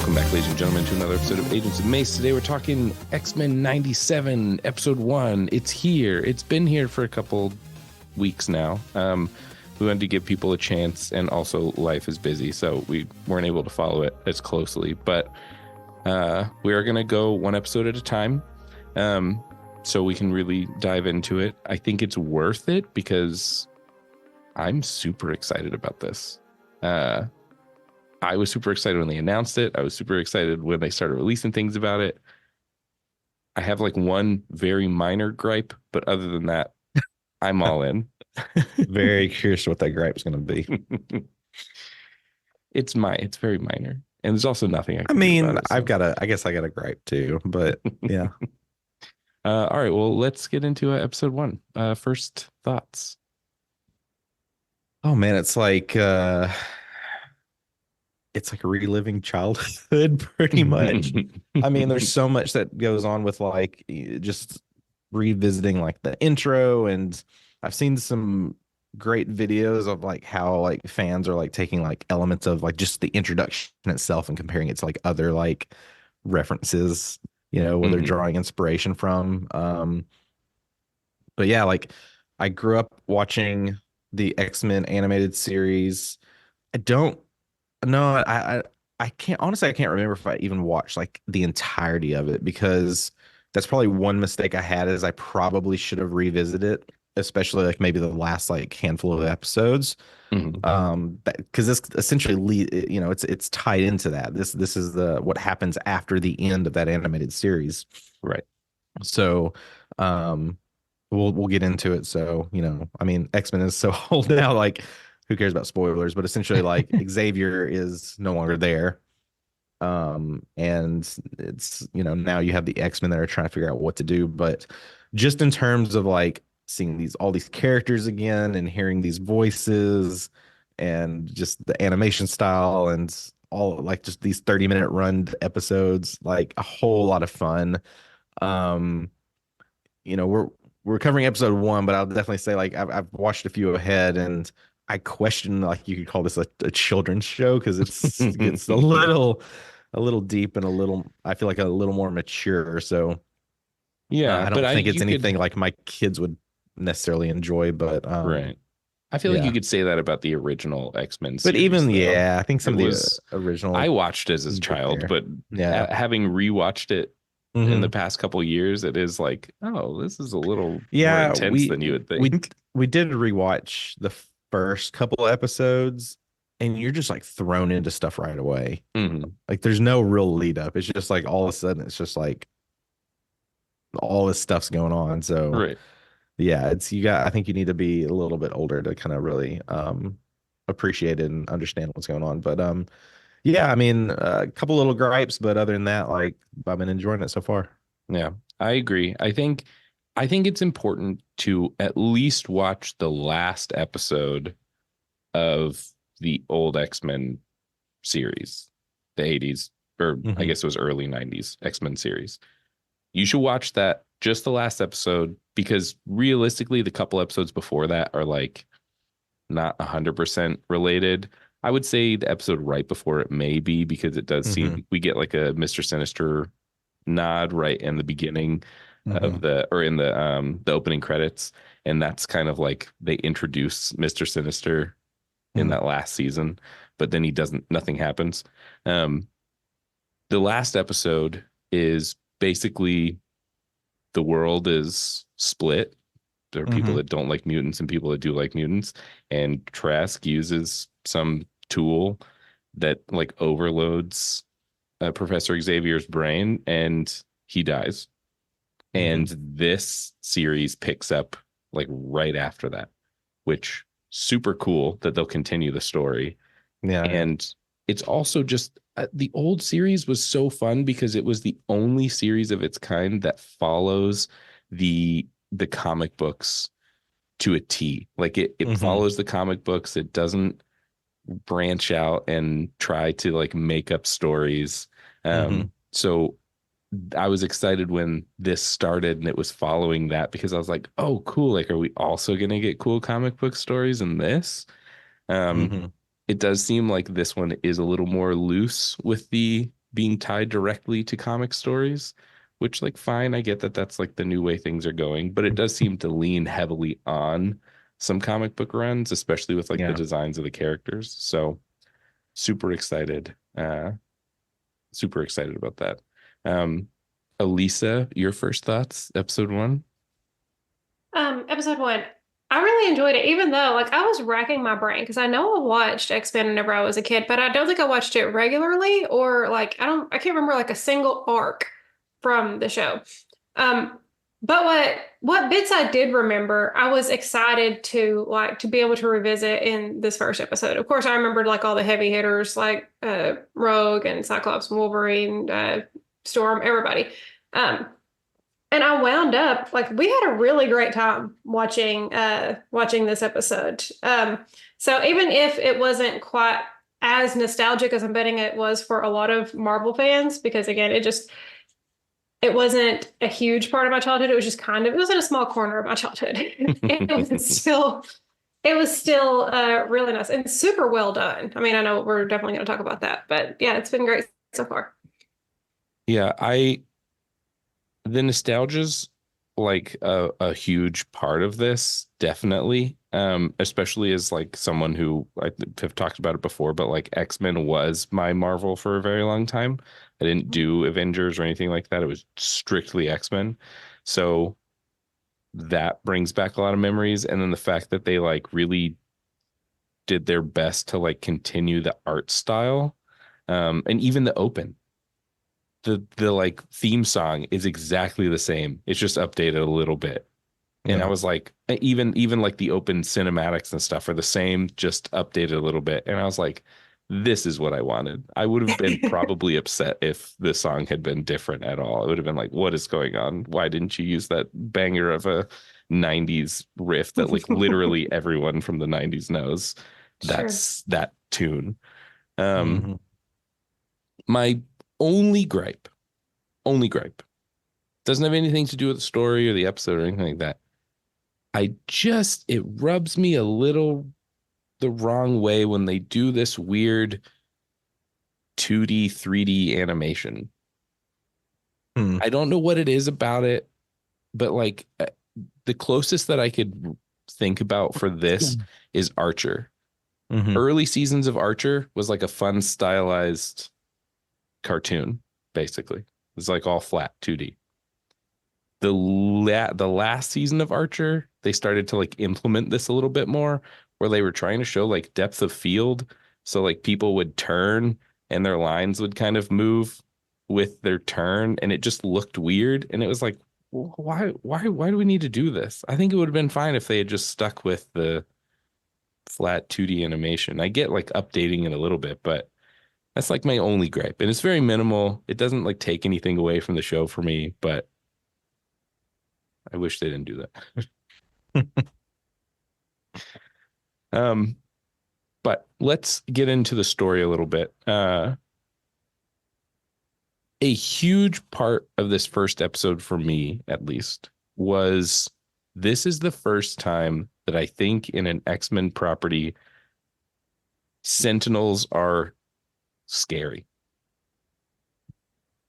Welcome back, ladies and gentlemen, to another episode of Agents of MACE. Today we're talking X-Men 97, Episode 1. It's here. It's been here for a couple weeks now. We wanted to give people a chance, and also life is busy, so we weren't able to follow it as closely. But we are going to go one episode at a time, so we can really dive into it. I think it's worth it because I'm super excited about this. I was super excited when they announced it. I was super excited when they started releasing things about it. I have like one very minor gripe, but other than that, I'm all in. Very curious what that gripe is going to be. It's very minor, and there's also nothing I can do about it, so. I guess I got a gripe too, but yeah. All right, well, let's get into episode 1. First thoughts. Oh man, it's like reliving childhood pretty much. I mean, there's so much that goes on with like just revisiting like the intro, and I've seen some great videos of like how like fans are like taking like elements of like just the introduction itself and comparing it to like other like references, where they're drawing inspiration from. But yeah, like I grew up watching the X-Men animated series. I can't honestly. I can't remember if I even watched like the entirety of it, because that's probably one mistake I had, is I probably should have revisited it, especially like maybe the last like handful of episodes. Because this essentially it's tied into that. This is what happens after the end of that animated series, right? So we'll get into it. So I mean, X-Men is so old now, like who cares about spoilers? But essentially, like Xavier is no longer there. And it's, now you have the X-Men that are trying to figure out what to do. But just in terms of like seeing all these characters again and hearing these voices and just the animation style and all like just these 30-minute run episodes, like a whole lot of fun. We're covering episode 1, but I'll definitely say like I've watched a few ahead, and I question like you could call this a children's show, because it's a little deep and I feel like a little more mature. So yeah, I don't think it's anything like my kids would necessarily enjoy, but right. I feel like you could say that about the original X-Men series. But even though. I think some of the original. I watched it as a child, but having rewatched it in the past couple of years, it is like, oh, this is a little more intense than you would think. We did rewatch the first couple episodes, and you're just like thrown into stuff right away. Like there's no real lead up. It's just like all of a sudden it's just like all this stuff's going on. So right. Yeah, I think you need to be a little bit older to kind of really appreciate it and understand what's going on. But yeah, I mean, a couple little gripes, but other than that, like I've been enjoying it so far. Yeah, I agree. I think it's important to at least watch the last episode of the old X-Men series, the 80s, or I guess it was early 90s X-Men series. You should watch that, just the last episode, because realistically, the couple episodes before that are like not 100% related. I would say the episode right before it may be, because it does seem we get like a Mr. Sinister nod right in the beginning of the opening credits, and that's kind of like they introduce Mr. Sinister in that last season, but then nothing happens. The last episode is basically the world is split. There are people that don't like mutants and people that do like mutants, and Trask uses some tool that like overloads Professor Xavier's brain, and he dies. And this series picks up like right after that, which super cool that they'll continue the story. Yeah. And it's also just the old series was so fun because it was the only series of its kind that follows the comic books to a T. Like it follows the comic books. It doesn't branch out and try to like make up stories. So I was excited when this started and it was following that, because I was like, oh, cool. Like, are we also going to get cool comic book stories in this? It does seem like this one is a little more loose with the being tied directly to comic stories, which like fine, I get that that's like the new way things are going, but it does seem to lean heavily on some comic book runs, especially with like the Yeah. designs of the characters. So super excited. Super excited about that. Um, Elisa, your first thoughts, episode 1? Episode 1. I really enjoyed it, even though like I was racking my brain because I know I watched X-Men whenever I was a kid, but I don't think I watched it regularly or like I can't remember like a single arc from the show. Um, but what bits I did remember, I was excited to be able to revisit in this first episode. Of course, I remembered like all the heavy hitters like Rogue and Cyclops and Wolverine, Storm, everybody. Um, and I wound up like we had a really great time watching this episode. So even if it wasn't quite as nostalgic as I'm betting it was for a lot of Marvel fans, because again, it wasn't a huge part of my childhood. It was just it was in a small corner of my childhood. It was still really nice and super well done. I mean, I know we're definitely going to talk about that, but yeah, it's been great so far. Yeah, the nostalgia's like a huge part of this, definitely. Especially as like someone who I have talked about it before, but like X-Men was my Marvel for a very long time. I didn't do Avengers or anything like that. It was strictly X-Men. So that brings back a lot of memories. And then the fact that they like really did their best to like continue the art style. And even the open. The like theme song is exactly the same. It's just updated a little bit. And I Yeah. was like, even like the open cinematics and stuff are the same, just updated a little bit. And I was like, this is what I wanted. I would have been probably upset if the song had been different at all. It would have been like, what is going on? Why didn't you use that banger of a 90s riff that like literally everyone from the 90s knows? Sure. That's that tune. Um, Hmm. my only gripe doesn't have anything to do with the story or the episode or anything like that. It rubs me a little the wrong way when they do this weird 2D, 3D animation. Hmm. I don't know what it is about it, but like the closest that I could think about for this is Archer. Hmm. Early seasons of Archer was like a fun stylized cartoon, basically. It's like all flat 2D. The last season of Archer, they started to like implement this a little bit more, where they were trying to show like depth of field. So like people would turn and their lines would kind of move with their turn, and it just looked weird. And it was like, why do we need to do this? I think it would have been fine if they had just stuck with the flat 2D animation. I get like updating it a little bit, but that's like my only gripe. And it's very minimal. It doesn't like take anything away from the show for me, but I wish they didn't do that. Um, but let's get into the story a little bit. A huge part of this first episode for me, at least, was this is the first time that I think in an X-Men property, Sentinels are scary.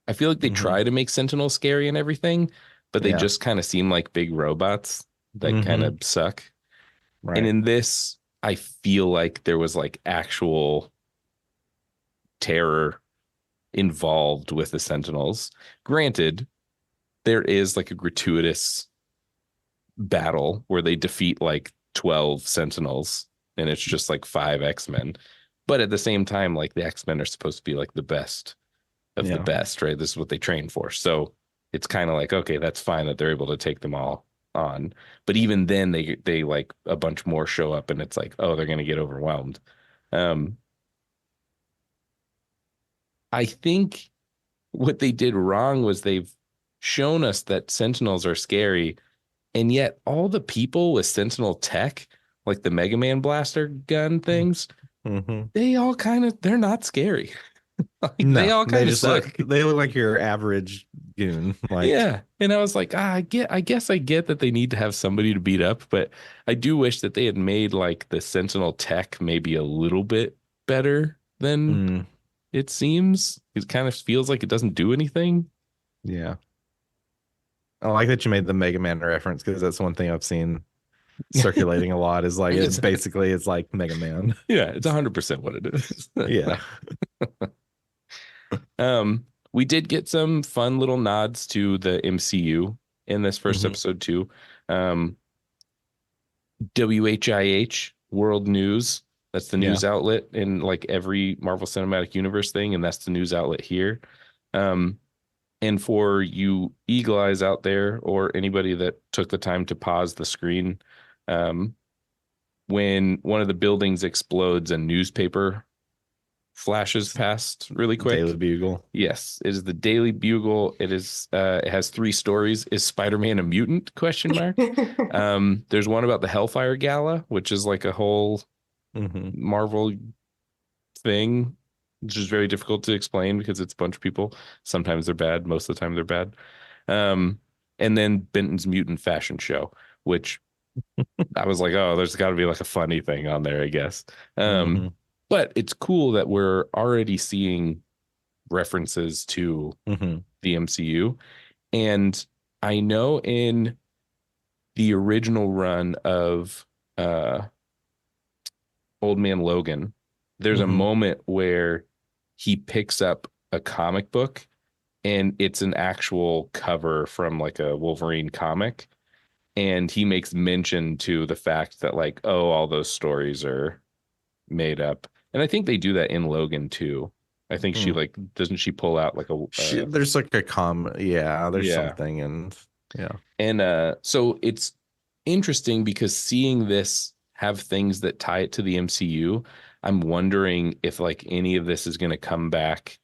I feel like they Hmm. try to make Sentinels scary and everything, but they Yeah. just kind of seem like big robots that kind Hmm. of suck. And Right. in this, I feel like there was like actual terror involved with the Sentinels. Granted, there is like a gratuitous battle where they defeat like 12 Sentinels and it's just like 5 X-Men. But at the same time, like the X-Men are supposed to be like the best of the Yeah. best, right? This is what they train for. So it's kind of like, okay, that's fine that they're able to take them all on. But even then they like a bunch more show up and it's like, oh, they're gonna get overwhelmed. Um, I think what they did wrong was they've shown us that Sentinels are scary, and yet all the people with Sentinel tech, like the Mega Man blaster gun things, Hmm. they're not scary. Like they No, all they kind of just look. suck. They look like your average goon. Like, Yeah. And I was like, I guess I get that they need to have somebody to beat up, but I do wish that they had made like the Sentinel tech maybe a little bit better than mm, it seems. It kind of feels like it doesn't do anything. Yeah. I like that you made the Mega Man reference because that's one thing I've seen circulating a lot is like it's like Mega Man. Yeah, it's 100% what it is. Yeah. We did get some fun little nods to the MCU in this first Mhm. episode too. WHIH, World News. That's the news outlet in like every Marvel Cinematic Universe thing, and that's the news outlet here. And for you eagle eyes out there, or anybody that took the time to pause the screen, when one of the buildings explodes, a newspaper flashes past really quick. Daily Bugle. Yes, it is the Daily Bugle. It is it has 3 stories. Is Spider-Man a mutant? Question mark. There's one about the Hellfire Gala, which is like a whole Marvel thing, which is very difficult to explain because it's a bunch of people. Sometimes they're bad, most of the time they're bad. And then Benton's Mutant Fashion Show, which I was like, oh, there's got to be like a funny thing on there, I guess. But it's cool that we're already seeing references to the MCU. And I know in the original run of Old Man Logan, there's a moment where he picks up a comic book and it's an actual cover from like a Wolverine comic. And he makes mention to the fact that like, oh, all those stories are made up. And I think they do that in Logan too. I think she like, doesn't she pull out like a there's like a there's something, and and so it's interesting because seeing this have things that tie it to the MCU, I'm wondering if like any of this is going to come back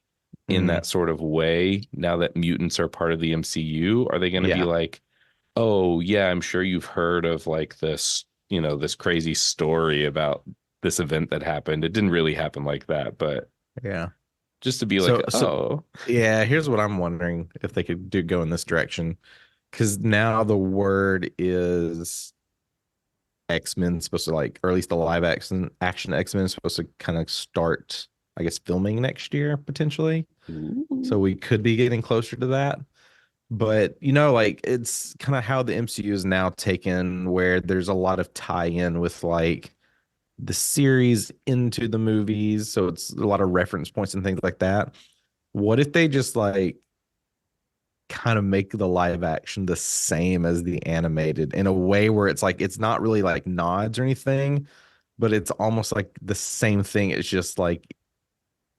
in that sort of way now that mutants are part of the MCU. Are they going to be like, oh yeah, I'm sure you've heard of like this, you know, this crazy story about this event that happened. It didn't really happen like that, but just to be like, here's what I'm wondering if they could go in this direction, because now the word is X-Men supposed to like, or at least the live action X-Men is supposed to kind of start, I guess, filming next year potentially. So we could be getting closer to that. But you know, like it's kind of how the MCU is now taken, where there's a lot of tie-in with like the series into the movies, so it's a lot of reference points and things like that. What if they just like kind of make the live action the same as the animated in a way where it's like it's not really like nods or anything, but it's almost like the same thing. It's just like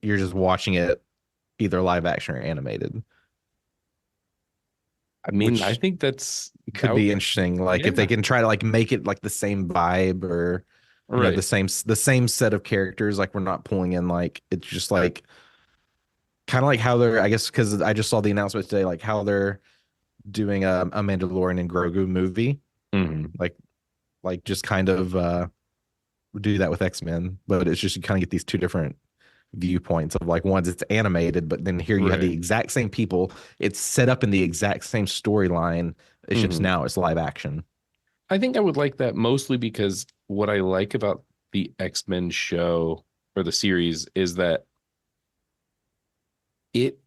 you're just watching it either live action or animated. I mean, I think that could be interesting. Like if they can try to like make it like the same vibe, or you know, the same set of characters. Like we're not pulling in like, it's just like kind of like how they're, I guess, because I just saw the announcement today, like how they're doing a Mandalorian and Grogu movie. Like just kind of do that with X-Men, but it's just you kind of get these two different viewpoints of like, one's it's animated, but then here you have the exact same people, it's set up in the exact same storyline, it's just now it's live action. I think I would like that mostly because what I like about the X-Men show or the series is that it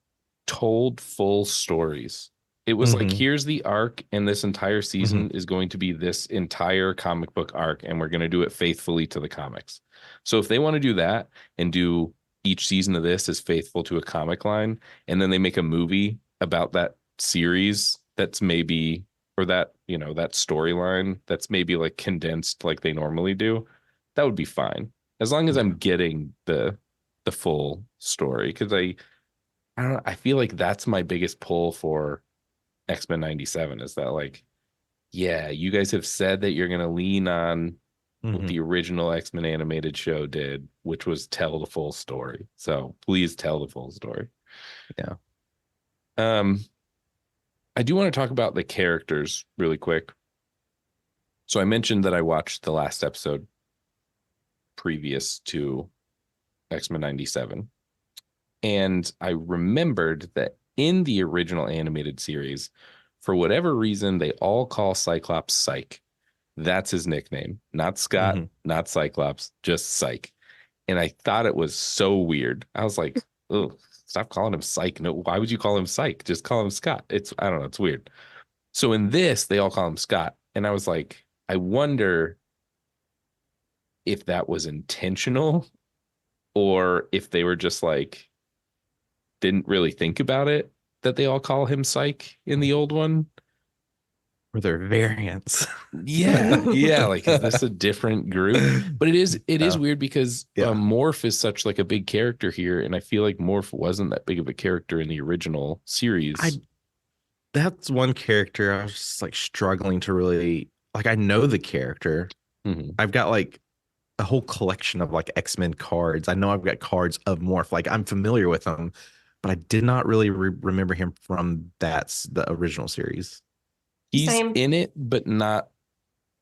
told full stories. It was like, here's the arc, and this entire season is going to be this entire comic book arc, and we're going to do it faithfully to the comics. So if they want to do that and do each season of this is faithful to a comic line, and then they make a movie about that series that's maybe, or that, you know, that storyline that's maybe like condensed like they normally do, that would be fine. As long as I'm getting the full story. Because I don't know, I feel like that's my biggest pull for X-Men 97 is that like, yeah, you guys have said that you're going to lean on what the original X-Men animated show did, which was tell the full story. So please tell the full story. I do want to talk about the characters really quick. So I mentioned that I watched the last episode previous to X-Men 97. And I remembered that in the original animated series, for whatever reason, they all call Cyclops Psych. That's his nickname. Not Scott, not Cyclops, just Psych. And I thought it was so weird. I was like, oh, stop calling him Psych. No, why would you call him Psych? Just call him Scott. I don't know, it's weird. So in this, they all call him Scott. And I was like, I wonder if that was intentional or if they were just like, didn't really think about it that they all call him Psych in the old one. Or their variants. Yeah. Like, is this a different group? But it is weird because Morph is such like a big character here, and I feel like Morph wasn't that big of a character in the original series. That's one character I was just like struggling to really like. I know the character. Mm-hmm. I've got like a whole collection of like X-Men cards. I know I've got cards of Morph. Like I'm familiar with him, but I did not really remember him from the original series. He's Same. in it, but not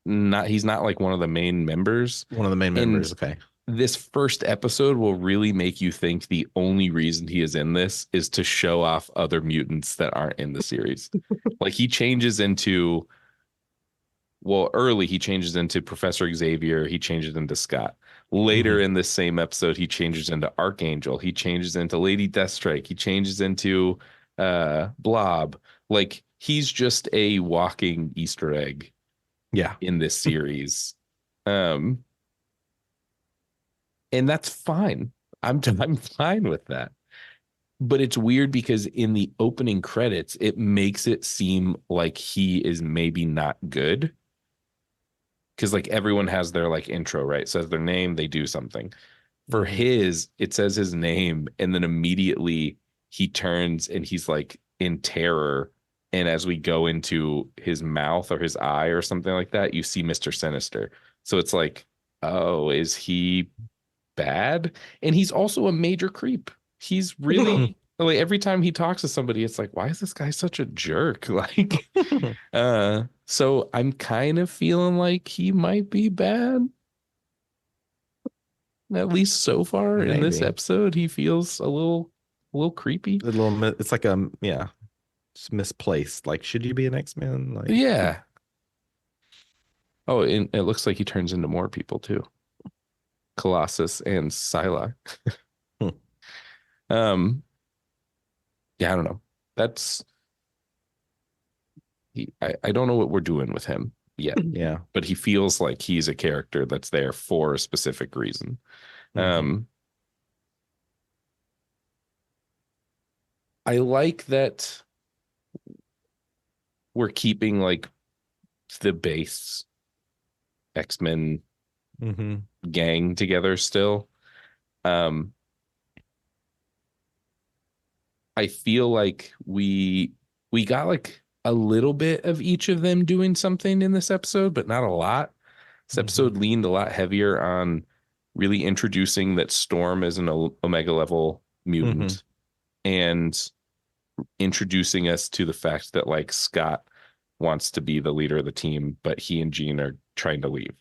he's not like one of the main members. One of the main members. Okay. This first episode will really make you think the only reason he is in this is to show off other mutants that aren't in the series. Like he changes into, well, early he changes into Professor Xavier, he changes into Scott. Later in this same episode, he changes into Archangel, he changes into Lady Deathstrike, he changes into Blob. Like he's just a walking Easter egg. Yeah. In this series. And that's fine. I'm fine with that. But it's weird because in the opening credits, it makes it seem like he is maybe not good. Because like everyone has their like intro, right? It says their name, they do something. For his, it says his name, and then immediately he turns and he's like in terror. And as we go into his mouth or his eye or something like that, you see Mr. Sinister. So it's like, oh, is he bad? And he's also a major creep. He's really like every time he talks to somebody, it's like, why is this guy such a jerk? Like, so I'm kind of feeling like he might be bad. At least so far in this episode, he feels a little creepy. It's like it's misplaced. Like, should you be an X-Men? Like, yeah. Oh, and it looks like he turns into more people too. Colossus and Psylocke. Yeah, I don't know. That's I don't know what we're doing with him yet. Yeah. But he feels like he's a character that's there for a specific reason. I like that we're keeping like the base X-Men gang together still. I feel like we got like a little bit of each of them doing something in this episode, but not a lot. This episode leaned a lot heavier on really introducing that Storm is an Omega level mutant and introducing us to the fact that like Scott wants to be the leader of the team, but he and Jean are trying to leave.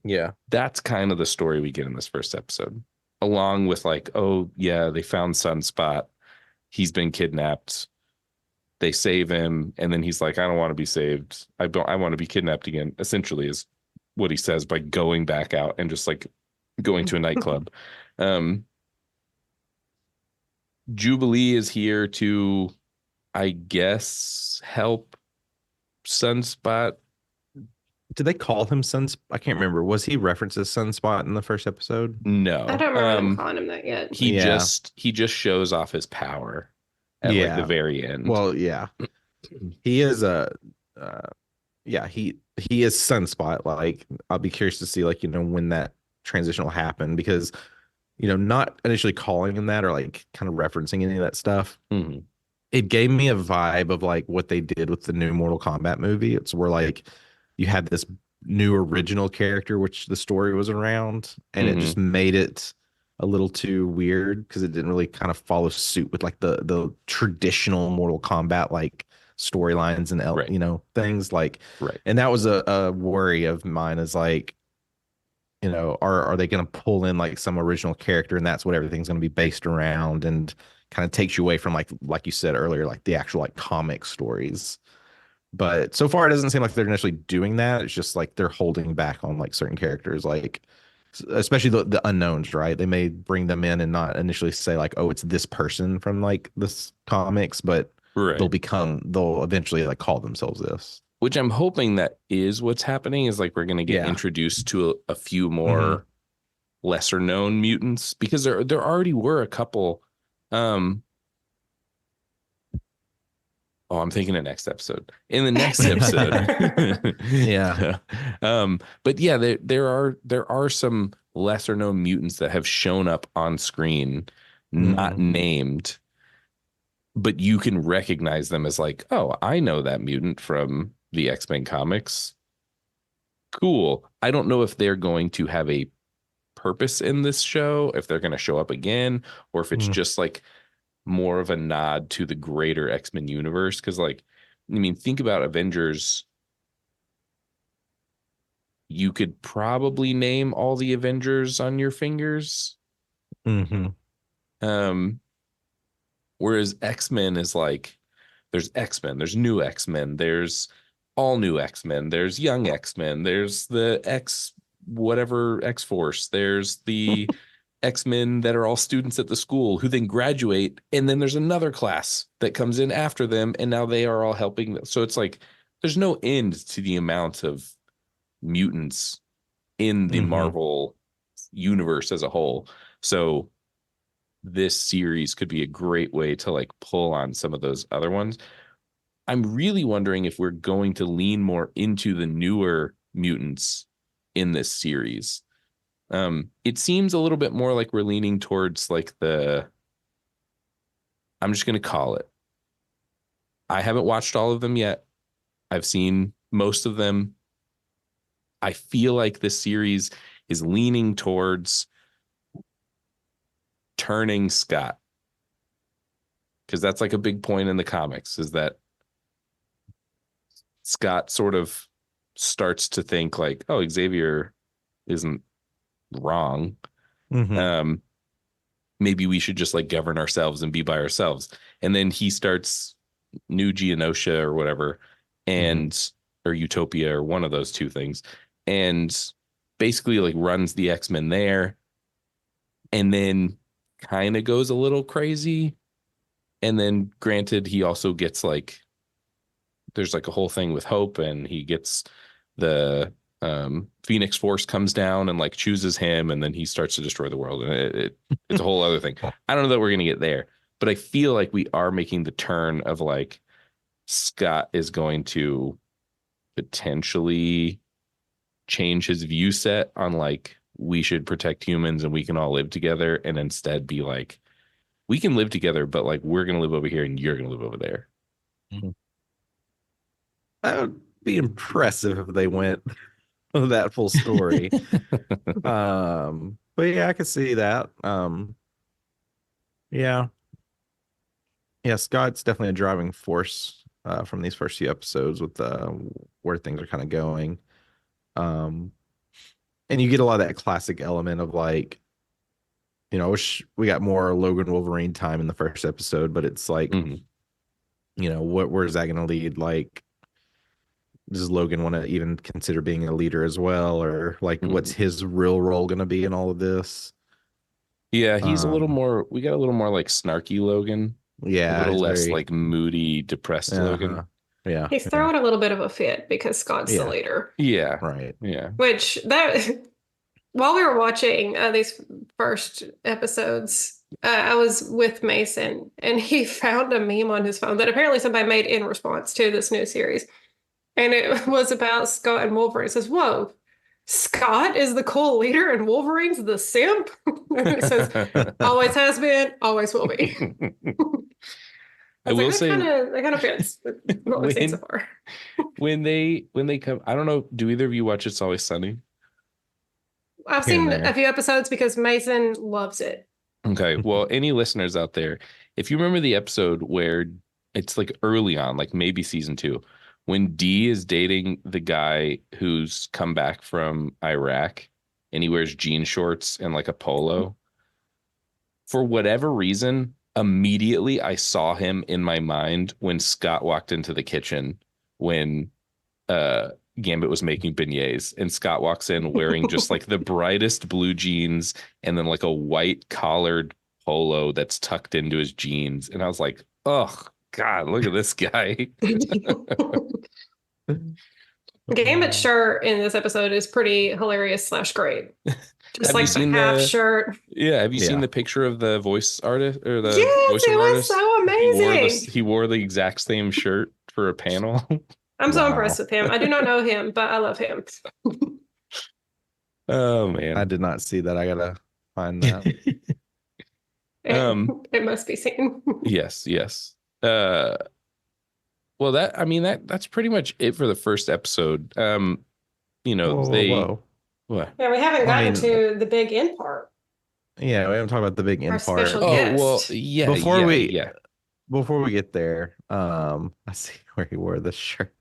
Yeah. That's kind of the story we get in this first episode, along with like, oh yeah, they found Sunspot. He's been kidnapped. They save him. And then he's like, I don't want to be saved. I want to be kidnapped again, essentially is what he says by going back out and just like going to a nightclub. Jubilee is here to, I guess, help Sunspot. Did they call him Sunspot? I can't remember. Was he referenced as Sunspot in the first episode? No. I don't remember them calling him that yet. He just shows off his power at like the very end. Well, yeah. He is he is Sunspot. Like, I'll be curious to see like, when that transition will happen, because not initially calling him that or like kind of referencing any of that stuff. It gave me a vibe of like what they did with the new Mortal Kombat movie. It's where like you had this new original character, which the story was around, and it just made it a little too weird because it didn't really kind of follow suit with like the traditional Mortal Kombat like storylines and things like. And that was a worry of mine, is like, are they going to pull in like some original character, and that's what everything's going to be based around, and kind of takes you away from like you said earlier, like the actual like comic stories. But so far it doesn't seem like they're initially doing that. It's just like they're holding back on like certain characters. Like especially the unknowns, right? They may bring them in and not initially say like, oh, it's this person from like this comics, but Right. they'll eventually like call themselves this. Which I'm hoping that is what's happening, is like we're going to get Yeah. introduced to a few more lesser known mutants, because there already were a couple. I'm thinking of next episode. In the next episode. Yeah. But yeah, there are some lesser known mutants that have shown up on screen, not named, but you can recognize them as like, oh, I know that mutant from the X-Men comics. Cool. I don't know if they're going to have a purpose in this show, if they're going to show up again, or if it's just like more of a nod to the greater X-Men universe. Because, like, I mean, think about Avengers. You could probably name all the Avengers on your fingers. Whereas X-Men is like, there's X-Men, there's new X-Men, there's all new X-Men, there's young X-Men, there's the whatever X-Force, there's the X-Men that are all students at the school who then graduate, and then there's another class that comes in after them, and now they are all helping them. So it's like there's no end to the amount of mutants in the Marvel universe as a whole. So this series could be a great way to like pull on some of those other ones. I'm really wondering if we're going to lean more into the newer mutants in this series. It seems a little bit more like we're leaning towards like I'm just going to call it. I haven't watched all of them yet. I've seen most of them. I feel like this series is leaning towards turning Scott, because that's like a big point in the comics, is that Scott sort of starts to think like, oh, Xavier isn't wrong. Maybe we should just like govern ourselves and be by ourselves. And then he starts New Geonosia or whatever, and or Utopia, or one of those two things, and basically like runs the X-Men there, and then kind of goes a little crazy. And then granted, he also gets like, there's like a whole thing with Hope, and he gets the Phoenix Force comes down and like chooses him, and then he starts to destroy the world, and it's a whole other thing. I don't know that we're gonna get there, but I feel like we are making the turn of like Scott is going to potentially change his view set on like, we should protect humans and we can all live together, and instead be like, we can live together, but like we're gonna live over here and you're gonna live over there. That would be impressive if they went that full story. But yeah, I could see that. Yeah, Scott's definitely a driving force from these first few episodes with where things are kind of going. And you get a lot of that classic element of like, you know, I wish we got more Logan Wolverine time in the first episode, but it's like, you know, where's that going to lead? Like, does Logan want to even consider being a leader as well, or like what's his real role going to be in all of this? Yeah, he's a little more, we got a little more like snarky Logan. Yeah, a little less like moody, depressed Logan. Yeah, he's throwing a little bit of a fit because Scott's the leader. Yeah, right. Yeah, which that while we were watching these first episodes, I was with Mason, and he found a meme on his phone that apparently somebody made in response to this new series. And it was about Scott and Wolverine. It says, whoa, Scott is the cool leader and Wolverine's the simp? And it says, always has been, always will be. I will say that kind of fits with what we've seen so far. when they come, I don't know, do either of you watch It's Always Sunny? I've seen a few episodes because Mason loves it. Okay, well, any listeners out there, if you remember the episode where it's like early on, like maybe season 2, when Dee is dating the guy who's come back from Iraq and he wears jean shorts and like a polo, for whatever reason, immediately I saw him in my mind when Scott walked into the kitchen when Gambit was making beignets, and Scott walks in wearing just like the brightest blue jeans and then like a white collared polo that's tucked into his jeans. And I was like, oh God, look at this guy. Gambit's shirt in this episode is pretty hilarious / great. Just Have like you the seen half the shirt. Yeah, have you seen Yeah. the picture of the voice artist or the Yes, voiceover it was artist? so amazing. He wore the exact same shirt for a panel. I'm so Wow. impressed with him. I do not know him, but I love him. Oh I man. did not see that. I gotta find that. It must be seen. Yes, yes. Well, that's pretty much it for the first episode. Whoa. What? Yeah, we haven't I gotten mean- to the big end part. Yeah, we haven't talked about the big Our end part. special Oh, guest. well, yeah. Before yeah. Before we get there, I see where he wore this shirt.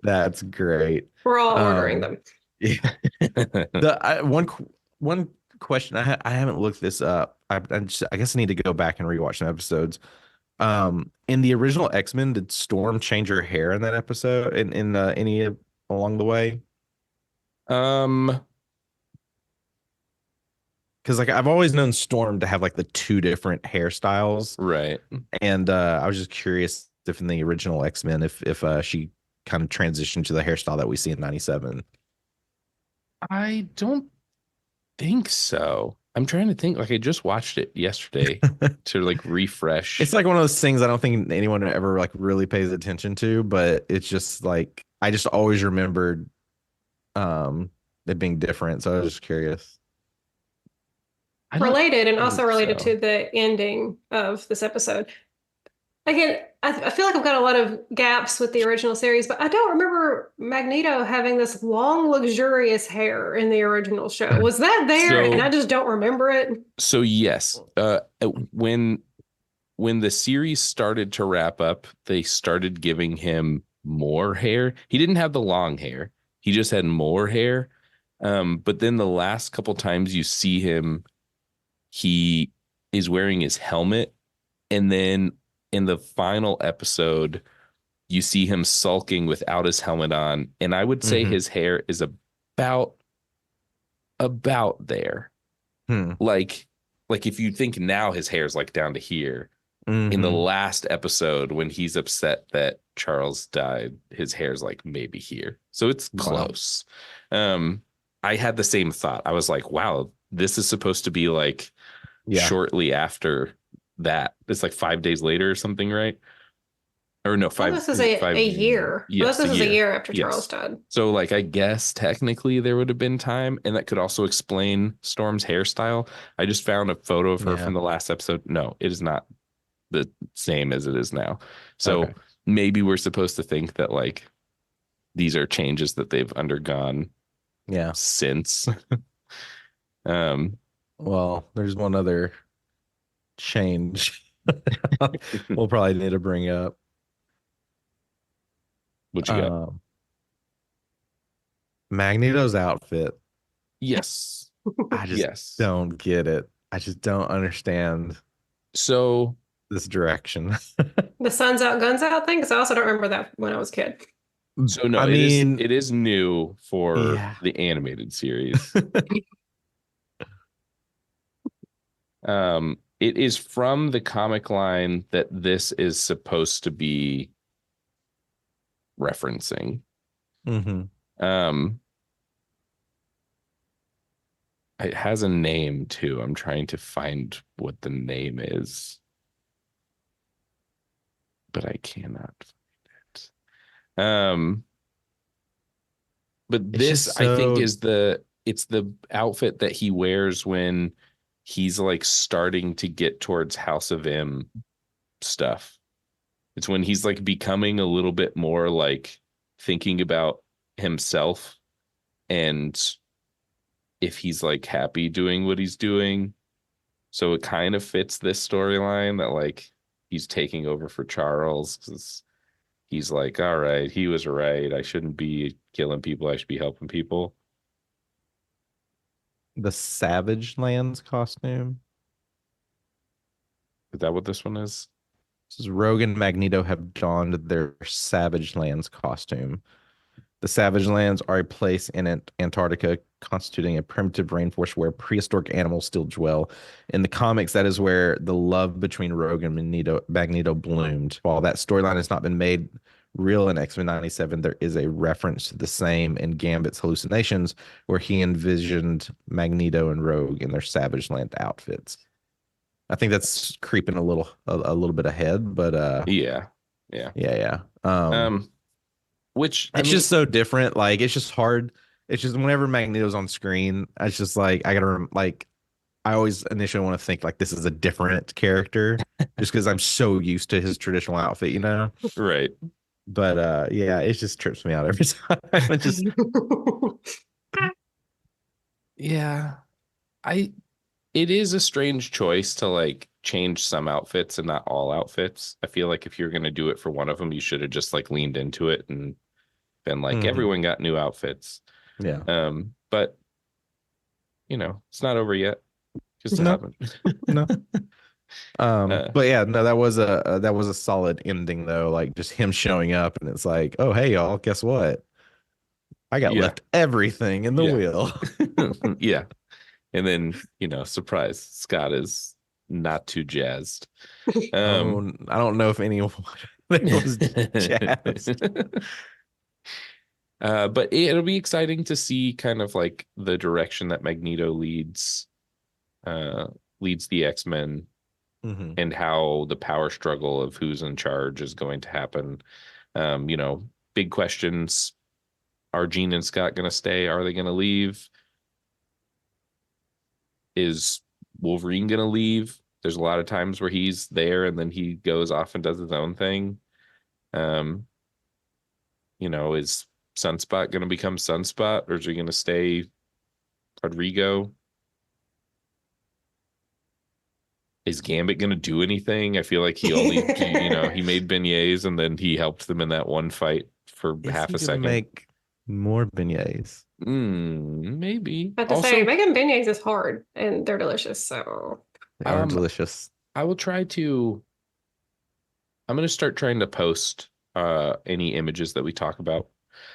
That's great. We're all ordering them. Yeah. One question I haven't looked this up. I guess I need to go back and rewatch some episodes. In the original X-Men, did Storm change her hair in that episode? In any along the way? Because like I've always known Storm to have like the two different hairstyles, Right. and I was just curious if in the original X-Men if she kind of transitioned to the hairstyle that we see in '97. I don't think so. I'm trying to think. Like I just watched it yesterday to like refresh. It's like one of those things I don't think anyone ever like really pays attention to, but it's just like I just always remembered it being different. So I was just curious. I don't Related and think also related so. to the ending of this episode. Again, I feel like I've got a lot of gaps with the original series, but I don't remember Magneto having this long, luxurious hair in the original show. Was that there? So- And I just don't remember it. So yes, when the series started to wrap up, they started giving him more hair. He didn't have the long hair. He just had more hair. But then the last couple times you see him, he is wearing his helmet. And then in the final episode, you see him sulking without his helmet on. And I would say his hair is about there. Like if you think now his hair's like down to here. In the last episode, when he's upset that Charles died, his hair's like maybe here. So it's close. Wow. I had the same thought. I was like, wow, this is supposed to be like shortly after that. It's like 5 days later or something, right? Or no, five. This is a year. Yes, This is a year after Charles died. So like, I guess technically there would have been time, and that could also explain Storm's hairstyle. I just found a photo of her from the last episode. No, it is not the same as it is now. So maybe we're supposed to think that like these are changes that they've undergone since. Well, there's one other change we'll probably need to bring up. What you got? Magneto's outfit. Yes. I just don't get it. I just don't understand So this direction. The sun's out, guns out thing? Because I also don't remember that when I was a kid. So no, it is new for the animated series. It is from the comic line that this is supposed to be referencing. It has a name too. I'm trying to find what the name is, but I cannot find it. But this I think is it's the outfit that he wears when he's like starting to get towards House of M stuff. It's when he's like becoming a little bit more like thinking about himself and if he's like happy doing what he's doing. So it kind of fits this storyline that like he's taking over for Charles because he's like, all right, he was right. I shouldn't be killing people. I should be helping people. The Savage Lands costume. Is that what this one is? This is Rogue and Magneto have donned their Savage Lands costume. The Savage Lands are a place in Antarctica constituting a primitive rainforest where prehistoric animals still dwell. In the comics, that is where the love between Rogue and Magneto bloomed. While that storyline has not been made real in X-Men 97, there is a reference to the same in Gambit's hallucinations, where he envisioned Magneto and Rogue in their Savage Land outfits. I think that's creeping a little bit ahead, but Yeah. yeah. Which it's just so different. Like it's just hard. It's just whenever Magneto's on screen, it's just like I always initially want to think like this is a different character just because I'm so used to his traditional outfit, you know? Right. But yeah, it just trips me out every time. It just yeah. It is a strange choice to like change some outfits and not all outfits. I feel like if you're going to do it for one of them, you should have just like leaned into it and been like, everyone got new outfits. Yeah. But it's not over yet. Just No. haven't. No. But yeah, no, that was a solid ending though. Like just him showing up and it's like, oh hey y'all, guess what? I got left everything in the wheel. Yeah. And then, surprise, Scott is not too jazzed. I don't know if anyone was jazzed. But it'll be exciting to see kind of like the direction that Magneto leads the X-Men and how the power struggle of who's in charge is going to happen. Big questions. Are Jean and Scott going to stay? Are they going to leave? Is Wolverine going to leave? There's a lot of times where he's there and then he goes off and does his own thing. Is Sunspot going to become Sunspot, or is he going to stay Rodrigo? Is Gambit going to do anything? I feel like he only, he made beignets and then he helped them in that one fight for half a second. Make more beignets. Maybe. But to say making beignets is hard and they're delicious. So they are delicious. I will try to. I'm going to start trying to post any images that we talk about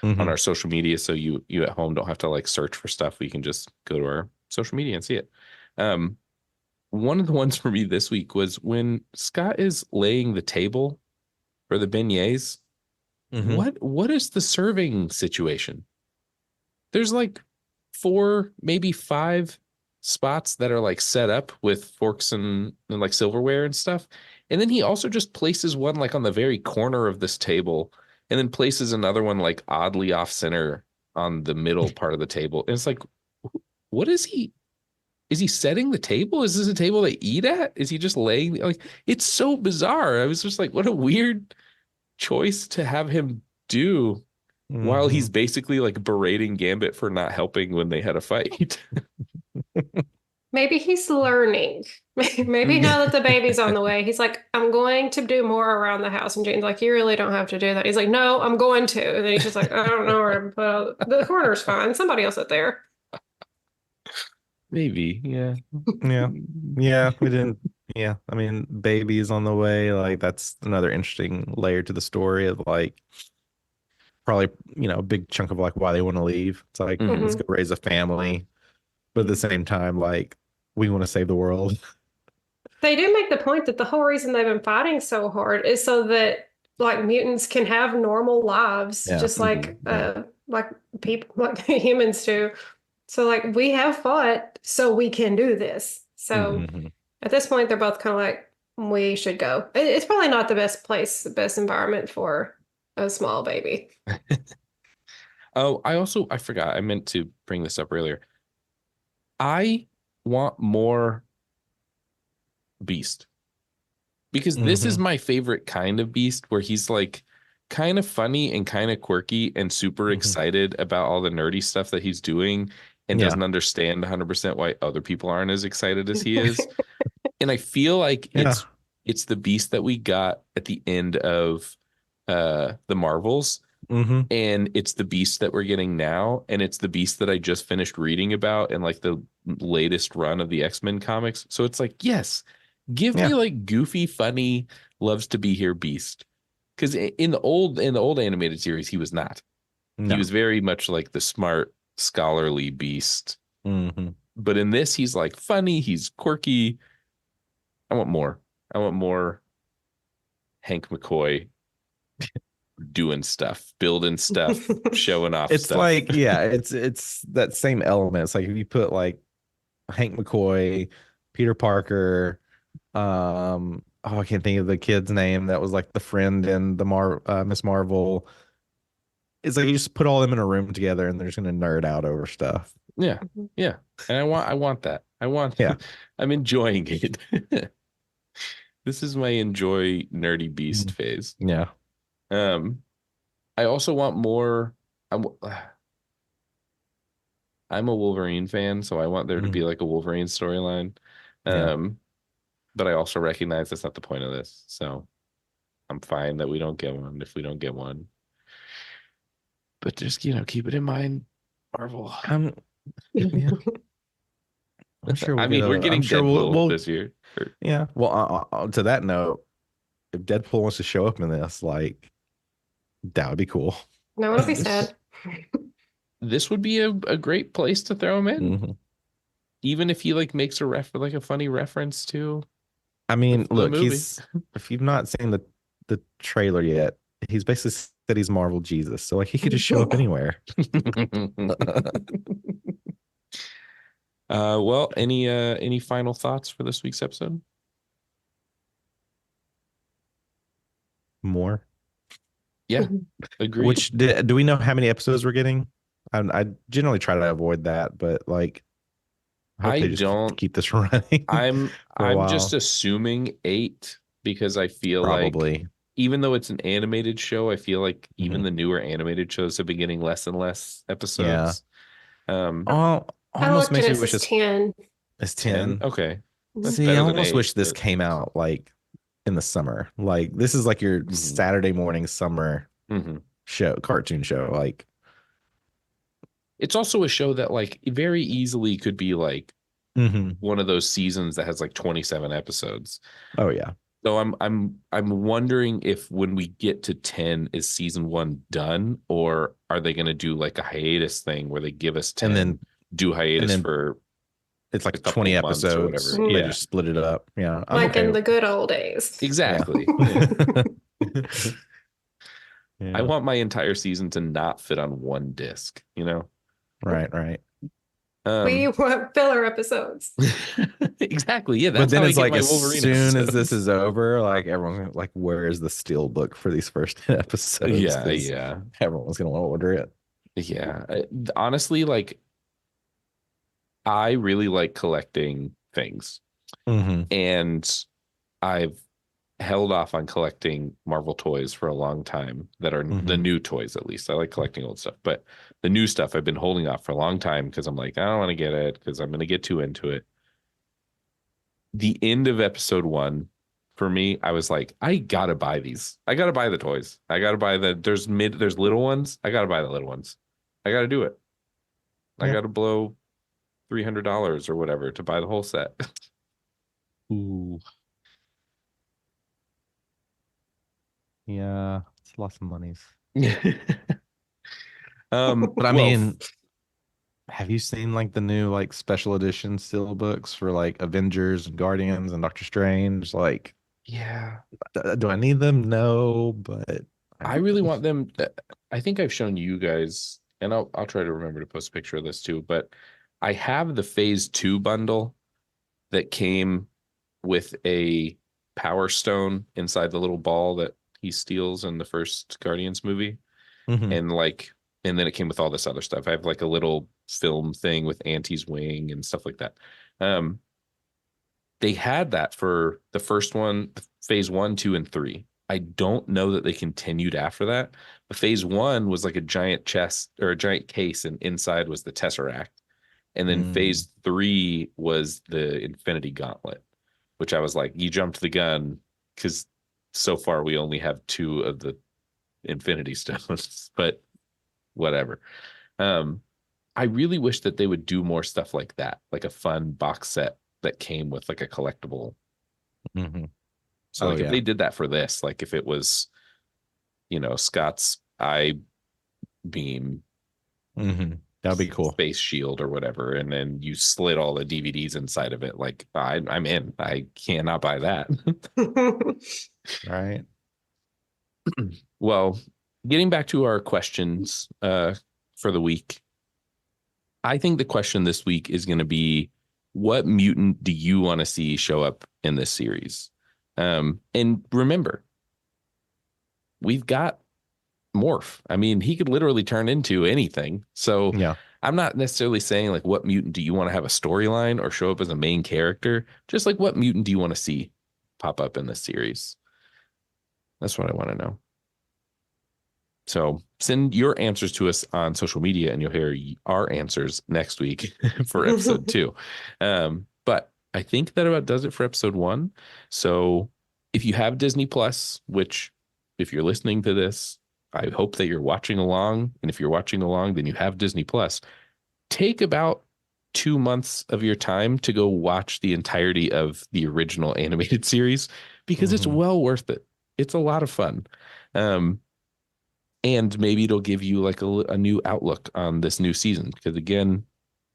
on our social media, so you at home don't have to like search for stuff. We can just go to our social media and see it. One of the ones for me this week was when Scott is laying the table for the beignets. What is the serving situation? There's like 4, maybe 5 spots that are like set up with forks and like silverware and stuff. And then he also just places one like on the very corner of this table and then places another one like oddly off center on the middle part of the table. And it's like, what is he? Is he setting the table? Is this a table they eat at? Is he just laying? Like, it's so bizarre. I was just like, what a weird choice to have him do while he's basically like berating Gambit for not helping when they had a fight. Maybe he's learning. Maybe now that the baby's on the way, he's like, I'm going to do more around the house. And Jane's like, you really don't have to do that. He's like, no, I'm going to. And then he's just like, I don't know where to put the corner's fine. Somebody else sit there. Maybe, yeah. Yeah, we didn't. Yeah, I mean, baby's on the way. Like, that's another interesting layer to the story of like, probably, a big chunk of like why they want to leave. It's like, let's go raise a family. But at the same time, like, we want to save the world. They do make the point that the whole reason they've been fighting so hard is so that like mutants can have normal lives, just like people, like humans do. So like we have fought, so we can do this. So at this point, they're both kind of like, we should go. It's probably not the best place, the best environment for a small baby. Oh, I forgot. I meant to bring this up earlier. I want more Beast, because this is my favorite kind of Beast, where he's like kind of funny and kind of quirky and super excited about all the nerdy stuff that he's doing and doesn't understand 100% why other people aren't as excited as he is. And I feel like it's the Beast that we got at the end of the Marvels. And it's the Beast that we're getting now, and it's the Beast that I just finished reading about in like the latest run of the X-Men comics. So it's like, yes, give me like goofy, funny, loves to be here Beast, because in the old animated series he was not. No. He was very much like the smart, scholarly beast. Mm-hmm. But in this, he's like funny. He's quirky. I want more. I want more Hank McCoy doing stuff, building stuff, showing off It's stuff. like, yeah, it's that same element. It's like if you put like Hank McCoy, Peter Parker, oh, I can't think of the kid's name that was like the friend in the Miss Marvel. It's like you just put all them in a room together and they're just gonna nerd out over stuff. Yeah. Yeah. And I want that. Yeah. I'm enjoying it. This is my enjoy nerdy beast phase. Yeah. I also want more. I'm a Wolverine fan, so I want there to be like a Wolverine storyline. Yeah. But I also recognize that's not the point of this. So I'm fine that we don't get one if we don't get one. But just, keep it in mind, Marvel. Yeah. I'm sure I mean, we're getting Deadpool we'll this year. Yeah. Well, to that note, if Deadpool wants to show up in this, like, that would be cool. No one will be sad. This would be a great place to throw him in. Mm-hmm. Even if he like makes a funny reference to. I mean, look, movie. if you've not seen the trailer yet, he's basically said he's Marvel Jesus. So like he could just show up anywhere. Well, any final thoughts for this week's episode? More. Yeah, agreed. Which do we know how many episodes we're getting? I generally try to avoid that, but like I hope they just keep this running. I'm just assuming 8 because I feel probably like even though it's an animated show, I feel like even the newer animated shows have been getting less and less episodes. Yeah. I almost looked makes and me it wish says 10. it's 10. Okay. That's See, I better than almost 8, wish this but- came out like in the summer. Like this is like your Saturday morning summer show, cartoon show. Like it's also a show that like very easily could be like one of those seasons that has like 27 episodes. Oh yeah. So I'm wondering if when we get to 10, is season 1 done, or are they going to do like a hiatus thing where they give us 10 and then do hiatus for it's like a couple 20 months or episodes. whatever. They Yeah. just split it up. Yeah. I'm like okay in with the good old days. Exactly. Yeah. I want my entire season to not fit on one disc, Right. We want filler episodes. Exactly. Yeah. But That's then how I it's get like my as Wolverine soon as episodes. this is over, like everyone's like, where's the steel book for these first 10 episodes? Yeah. Everyone's gonna want to order it. Yeah. Honestly, like I really like collecting things. And I've held off on collecting Marvel toys for a long time that are the new toys, at least. I like collecting old stuff, but the new stuff I've been holding off for a long time because I'm like, I don't want to get it because I'm going to get too into it. The end of episode 1, for me, I was like, I got to buy these. I got to buy the toys. I got to buy there's little ones. I got to buy the little ones. I got to do it. I got to blow $300 or whatever to buy the whole set. Ooh. Yeah, it's lots of monies. But I mean, have you seen like the new like special edition steel books for like Avengers and Guardians and Doctor Strange? Like, yeah, do I need them? No, but I really want them. I think I've shown you guys, and I'll try to remember to post a picture of this too. But I have the Phase 2 bundle that came with a Power Stone inside the little ball that he steals in the first Guardians movie, and then it came with all this other stuff. I have like a little film thing with Auntie's wing and stuff like that. They had that for the first one, Phase 1, 2, and 3. I don't know that they continued after that. But Phase 1 was like a giant chest or a giant case, and inside was the Tesseract. And then Phase 3 was the Infinity Gauntlet, which I was like, you jumped the gun because so far we only have 2 of the Infinity Stones, but whatever. I really wish that they would do more stuff like that, like a fun box set that came with like a collectible. So if they did that for this, like if it was, Scott's eye beam That'd be cool. space shield or whatever, and then you slit all the DVDs inside of it. Like I'm in. I cannot buy that. Right. Well, getting back to our questions for the week, I think the question this week is going to be, what mutant do you want to see show up in this series? And remember, we've got Morph. I mean, he could literally turn into anything. So Yeah. I'm not necessarily saying like, what mutant do you want to have a storyline or show up as a main character? Just like, what mutant do you want to see pop up in this series? That's what I want to know. So send your answers to us on social media, and you'll hear our answers next week for episode 2. But I think that about does it for episode 1. So if you have Disney Plus, which if you're listening to this, I hope that you're watching along. And if you're watching along, then you have Disney Plus. Take about 2 months of your time to go watch the entirety of the original animated series, because it's well worth it. It's a lot of fun. And maybe it'll give you like a new outlook on this new season. Because again,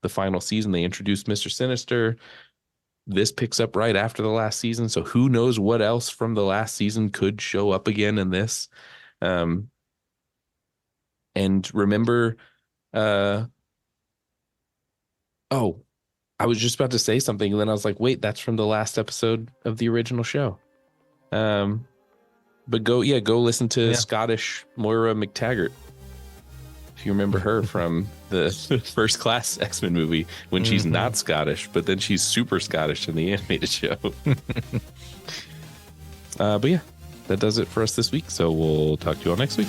the final season, they introduced Mr. Sinister. This picks up right after the last season. So who knows what else from the last season could show up again in this. And remember, I was just about to say something, and then I was like, wait, that's from the last episode of the original show. But go listen to Scottish Moira McTaggart. If you remember her from the First Class X-Men movie, when she's not Scottish, but then she's super Scottish in the animated show. But yeah, that does it for us this week. So we'll talk to you all next week.